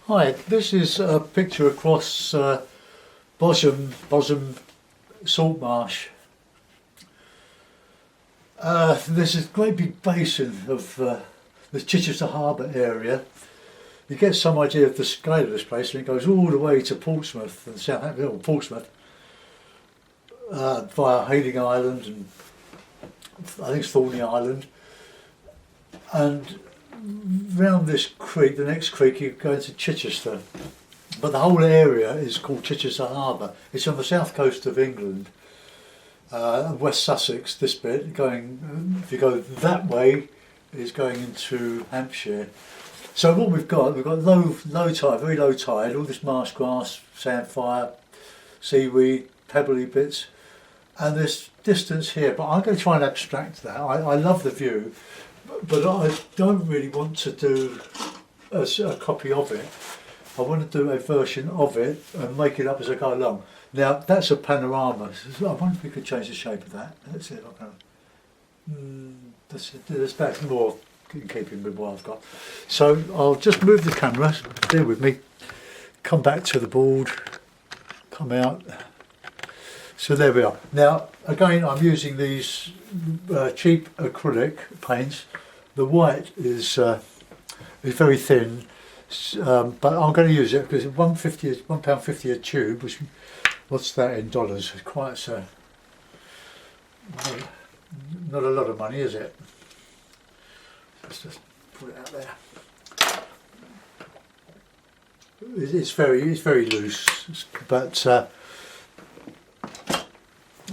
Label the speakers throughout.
Speaker 1: Hi, this is a picture across Bosham salt marsh. There's a great big basin of the Chichester Harbour area. You get some idea of the scale of this place, and it goes all the way to Portsmouth and Southampton, or Portsmouth, via Hayling Island and I think it's Thorney Island. And round this creek, the next creek, you go into Chichester. But the whole area is called Chichester Harbour. It's on the south coast of England, West Sussex, this bit, going, if you go that way, is going into Hampshire. So what we've got low tide, very low tide, all this marsh grass, sandfire, seaweed, pebbly bits, and this distance here. But I'm going to try and abstract that. I love the view, but I don't really want to do a copy of it. I want to do a version of it and make it up as I go along. Now that's a panorama. I wonder if we could change the shape of that. That's it. That's more in keeping with what I've got. So I'll just move the camera. Bear with me. Come back to the board. Come out. So there we are. Now again, I'm using these cheap acrylic paints. The white is very thin, but I'm going to use it because £1.50 a tube. Which, what's that in dollars? It's quite not a lot of money, is it? Let's just put it out there. It's very loose, but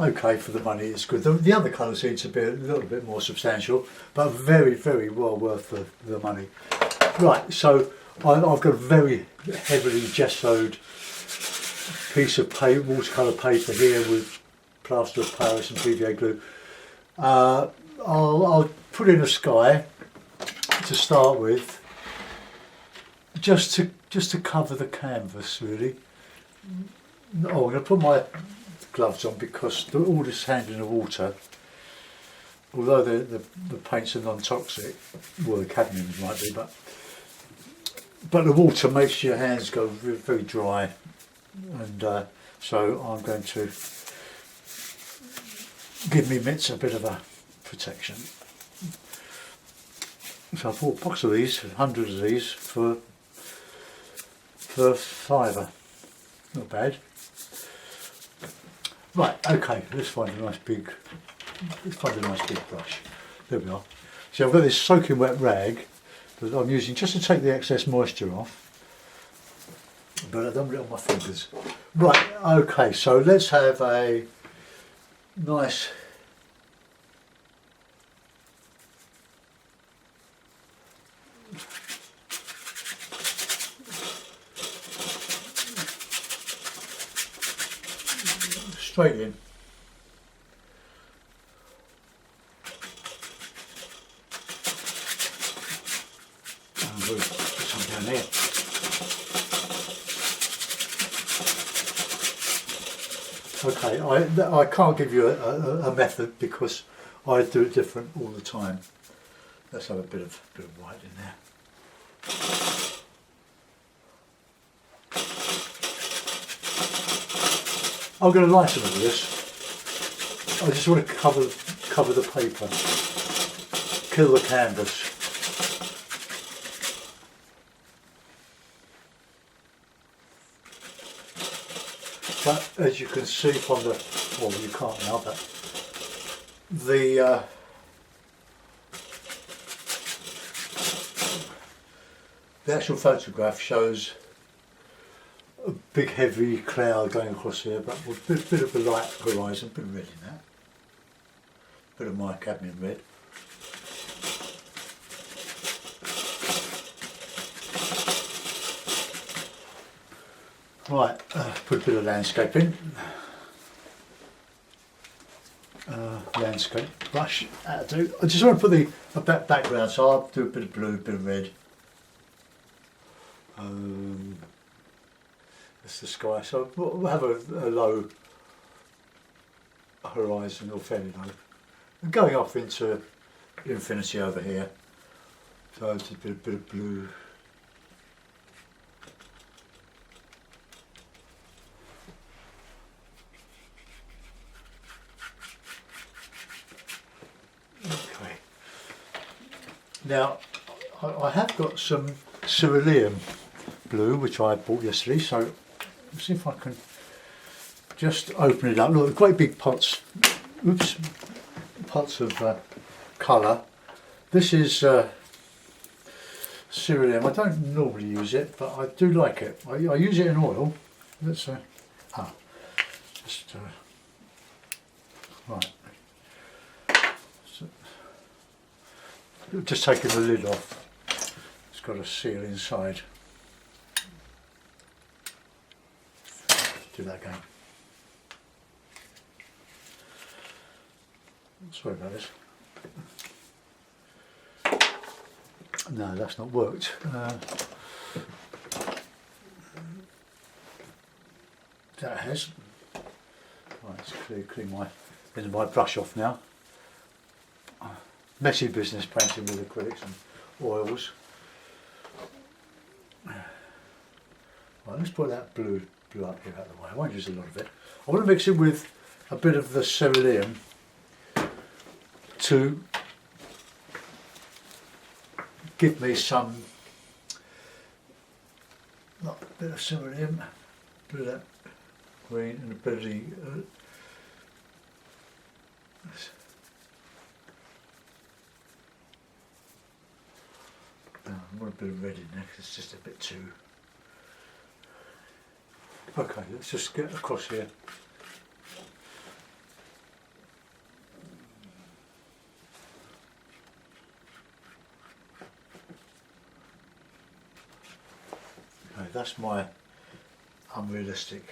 Speaker 1: okay for the money. It's good. The other colour seems to be a little bit more substantial, but very well worth the money. Right, so I've got a very heavily gessoed piece of watercolour paper here with plaster of Paris and PVA glue. I'll put in a sky to start with, just to cover the canvas really. Oh, I'm going to put my gloves on because all this handling of water, although the paints are non-toxic, well the cadmiums might be, but the water makes your hands go very dry, and so I'm going to give me mitts a bit of a protection. So I bought a box of these, 100 of these for £5. Not bad. Right, okay, let's find a nice big brush. There we are. So I've got this soaking wet rag that I'm using just to take the excess moisture off, but I don't want it on my fingers. Right, okay, so let's have a nice straight in. And we'll put some down here. Okay, I can't give you a method because I do it different all the time. Let's have a bit of white in there. I'm going to lighten it with this. I just want to cover the paper, kill the canvas. But as you can see from the, well you can't now, but the actual photograph shows a big heavy cloud going across here, but with a bit of a light horizon, a bit of red in that, a bit of my cadmium red. Right, put a bit of landscape in. Landscape brush, that'll do. I just want to put a background, so I'll do a bit of blue, a bit of red. That's the sky, so we'll have a low horizon, or fairly low. And going off into infinity over here, so it's a bit of blue. Now, I have got some cerulean blue, which I bought yesterday, so let's see if I can just open it up. Look, great big pots, oops, pots of colour. This is cerulean. I don't normally use it, but I do like it. I use it in oil. Let's just right. So, just taking the lid off. It's got a seal inside. Do that again. Sorry about this. No, that's not worked. That has. Right, let's clean my brush off now. Messy business painting with acrylics and oils. Right, let's put that blue up here out of the way. I won't use a lot of it. I want to mix it with a bit of the cerulean to give me some, a bit of cerulean, a bit of that green and a bit of the I want a bit of red in there because it's just a bit too. Okay, let's just get across here. Okay, that's my unrealistic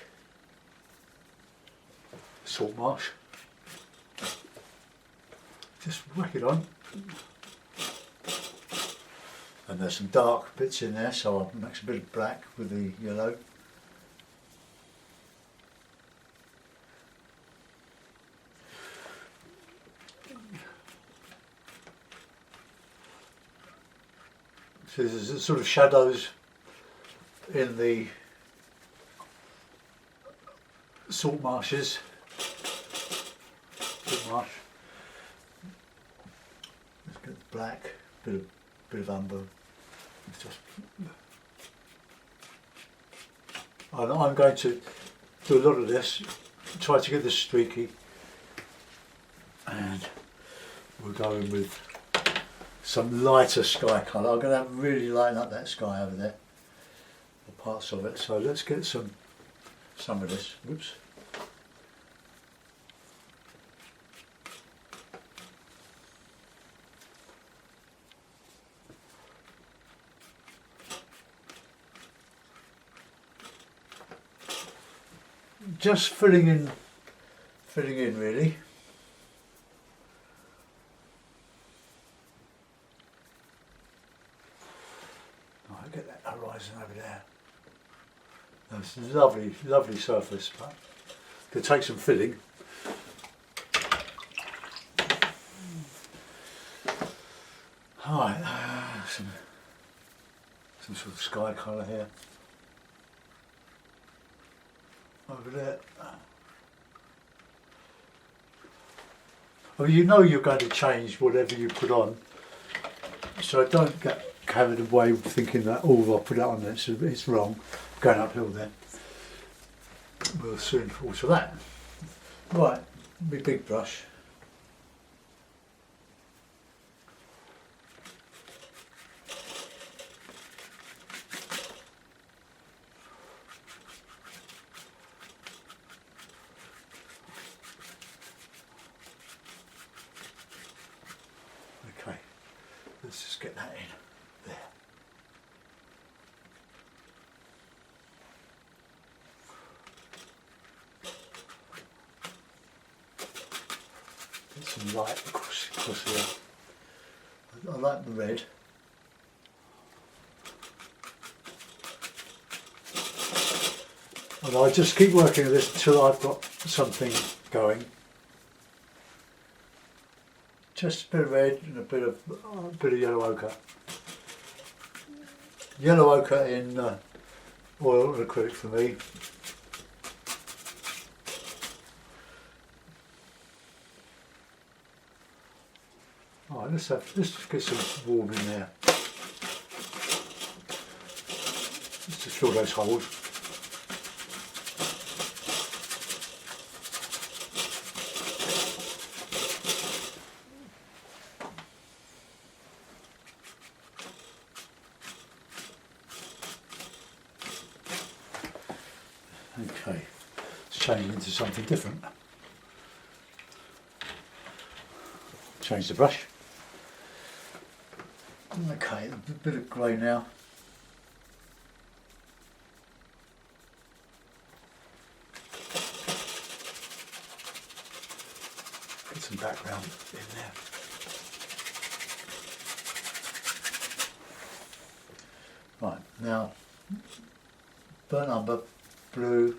Speaker 1: salt marsh. Just whack it on. And there's some dark bits in there, so I'll mix a bit of black with the yellow. So there's sort of shadows in the salt marshes. Salt marsh. Let's get the black, bit of umber. It's just. I'm going to do a lot of this. Try to get this streaky, and we're going with some lighter sky colour. I'm going to really lighten up that sky over there, the parts of it. So let's get some of this. Whoops. Just filling in really. Get that horizon over there. That's lovely, lovely surface, but could take some filling. Alright, some sort of sky colour here. Over there. Well, you know you're going to change whatever you put on, so don't get carried away thinking that, oh, I'll put that on there, so it's wrong, going uphill there. We'll soon fall to that. Right, my big brush. Okay, let's just get that in. There. Get some light across here. I like the red. And I just keep working at this until I've got something going. Just a bit of red and a bit of yellow ochre. Yellow ochre in oil and acrylic for me. Alright, let's just get some warm in there. Just to fill those holes. Okay, let's change into something different. Change the brush. Okay, a bit of grey now. Get some background in there. Right, now burnt umber, blue.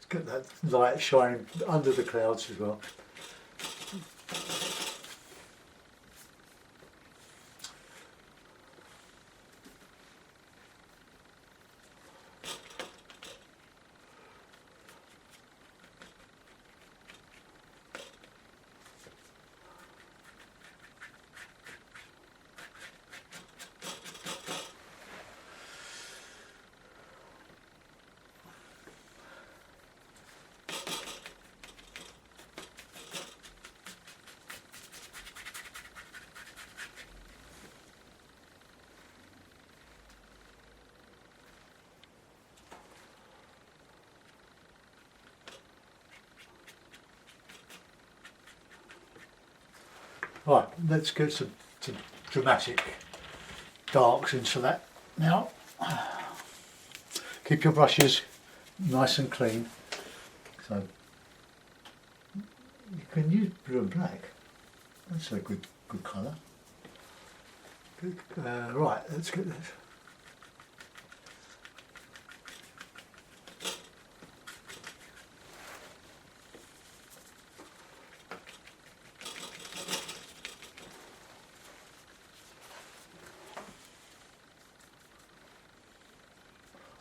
Speaker 1: Get that light shining under the clouds as well. Right, let's get some dramatic darks into that now. Keep your brushes nice and clean. So you can use blue and black. That's a good colour. Right, let's get this.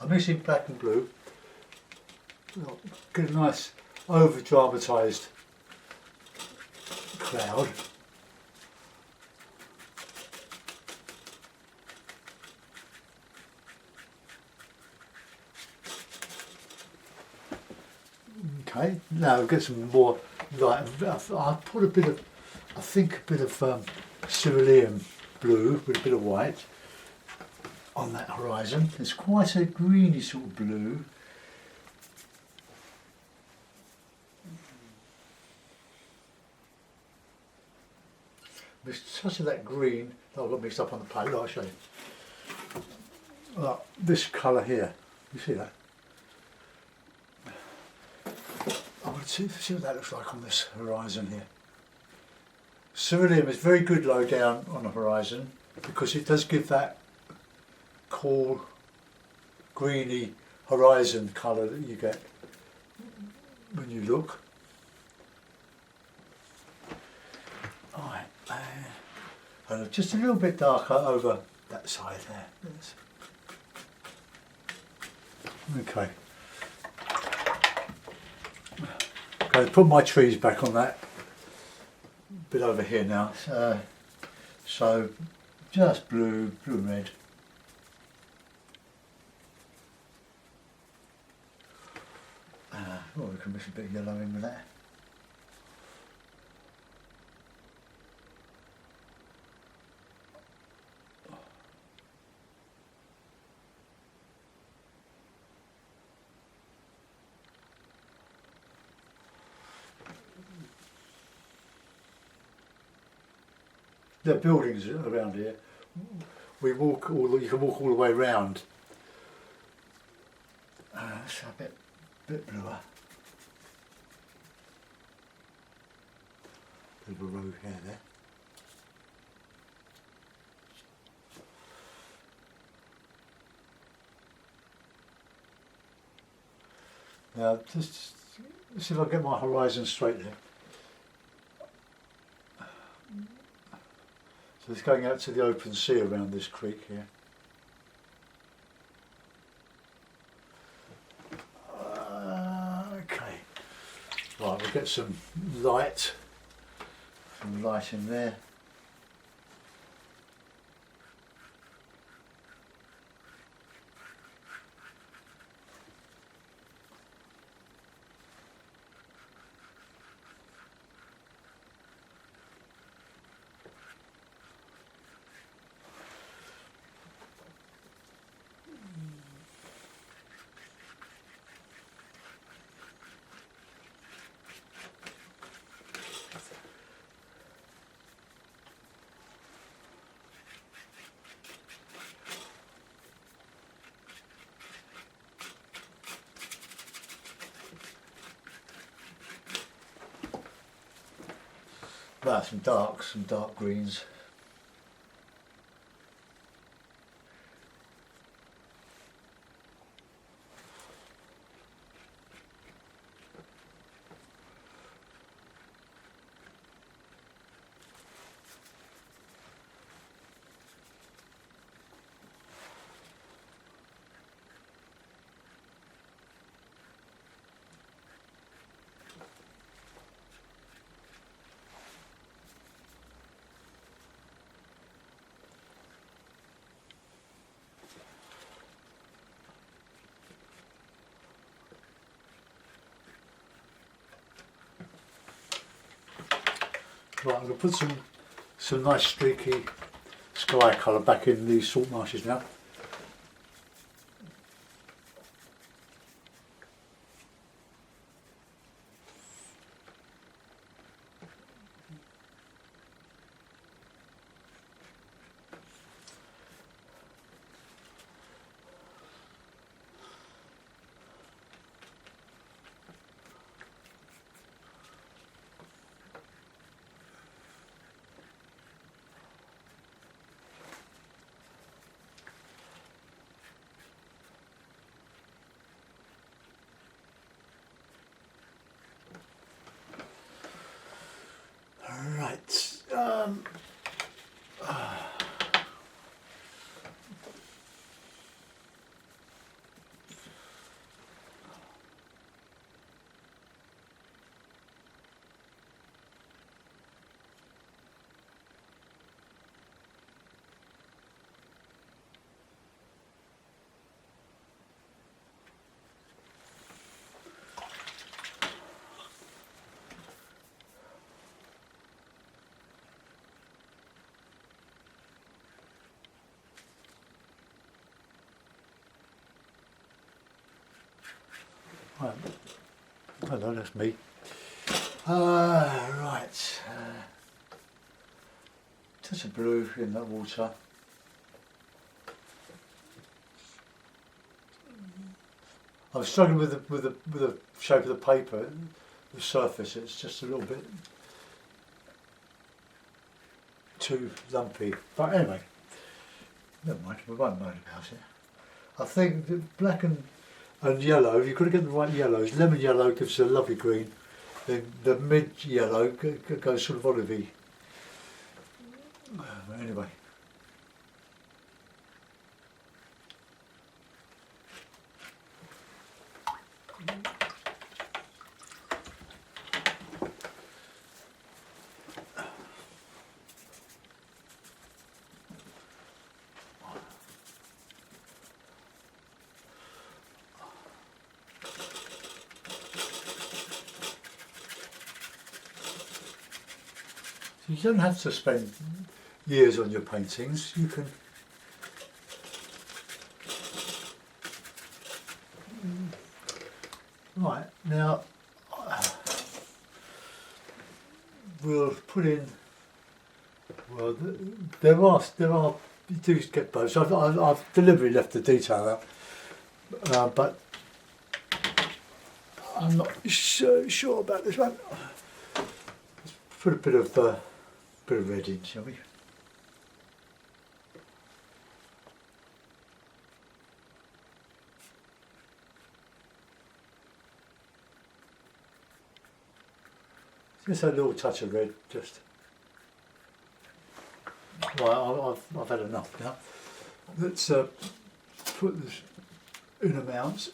Speaker 1: I'm mixing black and blue. Get a nice over dramatised cloud. Okay, now get some more light. I'll put a bit of, I think a bit of cerulean blue with a bit of white on that horizon. It's quite a greeny sort of blue. There's such of that green that I got mixed up on the palette. I'll show you. Like this colour here, you see that? I want to see what that looks like on this horizon here. Cerulean is very good low down on the horizon because it does give that cool greeny horizon colour that you get when you look. Alright, and just a little bit darker over that side there. Yes. Okay. Going to put my trees back on that bit over here now. So just blue, and red. Well, we can mix a bit of yellow in with that. There are buildings around here. You can walk all the way around. It's a bit bluer. Bit of a road here there. Now, just see if I get my horizon straight there. So it's going out to the open sea around this creek here. Okay. Right, we'll get some light in there. Well, some dark greens. Right, I'm going to put some nice streaky sky colour back in these salt marshes now. Right. Right. Hello, that's me. Right. Touch of blue in that water. I was struggling with the shape of the paper, the surface. It's just a little bit too lumpy. But anyway, never mind. We won't moan about it. I think the black and yellow. You've got to get the right yellows. Lemon yellow gives a lovely green. Then the mid yellow goes sort of olivey. Anyway. You don't have to spend years on your paintings. You can right now we'll put in. Well, there are. You do get both. So I've deliberately left the detail out, but I'm not so sure about this one. Let's put a bit of red in, shall we? Just a little touch of red, just. Right, I've had enough now. Let's put this in amounts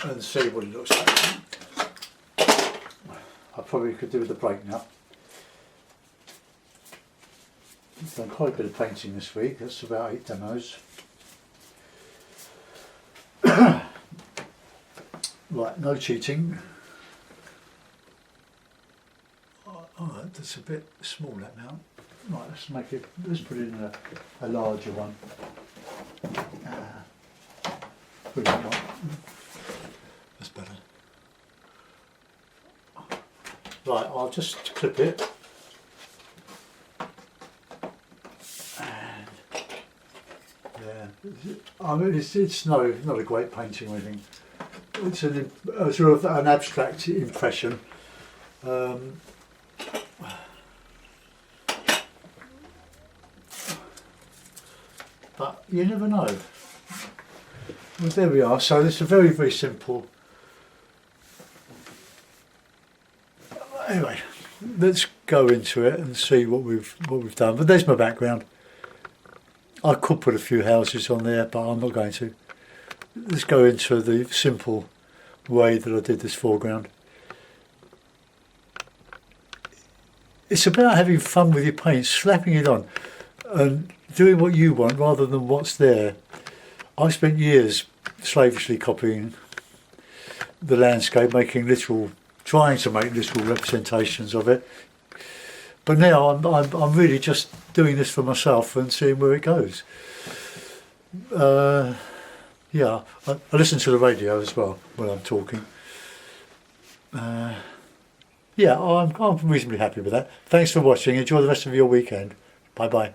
Speaker 1: and see what it looks like. I probably could do with a break now. I've done quite a bit of painting this week. That's about 8 demos. Right, no cheating. Oh, that's a bit small, that now. Right, let's put it in a larger one. Brilliant one. That's better. Right, I'll just clip it. And yeah, I mean it's not a great painting or anything. It's a sort of an abstract impression. But you never know. Well, there we are. So it's a very, very simple. Anyway, let's go into it and see what we've done. But there's my background. I could put a few houses on there, but I'm not going to. Let's go into the simple way that I did this foreground. It's about having fun with your paint, slapping it on, and doing what you want rather than what's there. I spent years slavishly copying the landscape, trying to make literal representations of it. But now I'm really just doing this for myself and seeing where it goes. Yeah, I listen to the radio as well when I'm talking. Yeah, I'm reasonably happy with that. Thanks for watching. Enjoy the rest of your weekend. Bye bye.